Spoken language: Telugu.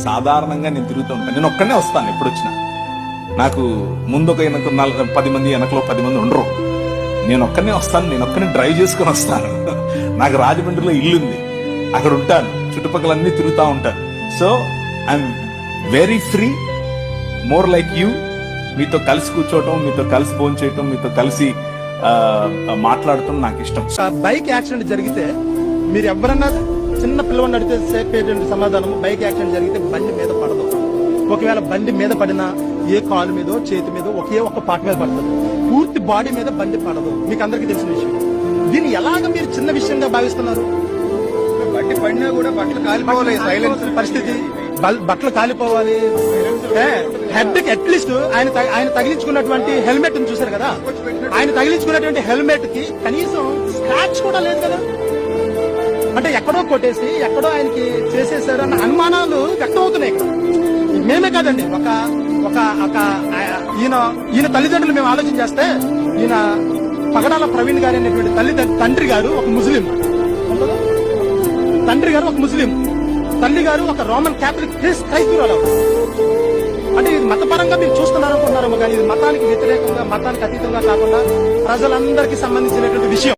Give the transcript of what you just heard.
సాధారణంగా నేను తిరుగుతూ ఉంటాను. నేను ఒక్కనే వస్తాను ఎప్పుడు వచ్చినా. నాకు ముందు ఒక 10 మంది, వెనకలో 10 మంది ఉండరు. నేను ఒక్కనే వస్తాను, నేను ఒక్కనే డ్రైవ్ చేసుకుని వస్తాను. నాకు రాజమండ్రిలో ఇల్లుంది, అక్కడ ఉంటాను, చుట్టుపక్కల అన్ని తిరుగుతూ ఉంటాను. So I'm very free, more like you. మీతో కలిసి కూర్చోవటం, మీతో కలిసి భోజనం చేయటం, మీతో కలిసి మాట్లాడటం నాకు ఇష్టం. బైక్ యాక్సిడెంట్ జరిగితే మీరు ఎవరన్నా చిన్న పిల్లవాడిని అడిగితే చెప్పేటువంటి సమాధానం, బైక్ యాక్సిడెంట్ జరిగితే బండి మీద పడదు. ఒకవేళ బండి మీద పడినా ఏ కాలు మీదో చేతి మీద ఒకే ఒక్క పార్ట్ మీద పడుతుంది, పూర్తి బాడీ మీద బండి పడదు. మీకు అందరికీ తెలిసిన విషయం. దీన్ని ఎలాగ మీరు చిన్న విషయంగా భావిస్తున్నారు? బండి పడినా కూడా బట్టలు కాలిపోవాలి, సైలెన్స్ పరిస్థితి, బట్టలు కాలిపోవాలి. హెడ్ కి అట్లీస్ట్ ఆయన తగిలించుకున్నటువంటి హెల్మెట్ చూసారు కదా, ఆయన తగిలించుకున్నటువంటి హెల్మెట్ కి కనీసం స్క్రాచ్ కూడా లేదు కదా. అంటే ఎక్కడో కొట్టేసి ఎక్కడో ఆయనకి చేసేసారు అన్న అనుమానాలు వ్యక్తం అవుతున్నాయి ఇక్కడ. మేమే కాదండి, ఈయన తల్లిదండ్రులు మేము ఆలోచన చేస్తే, ఈయన పగడాల ప్రవీణ్ గారు అనేటువంటి తండ్రి గారు ఒక ముస్లిం, తల్లి గారు ఒక రోమన్ క్యాథలిక్ క్రైస్తవురాలు. అంటే ఇది మతపరంగా మీరు చూస్తున్నారనుకుంటున్నారేమో కానీ ఇది మతానికి వ్యతిరేకంగా, మతానికి అతీతంగా కాకుండా ప్రజలందరికీ సంబంధించినటువంటి విషయం.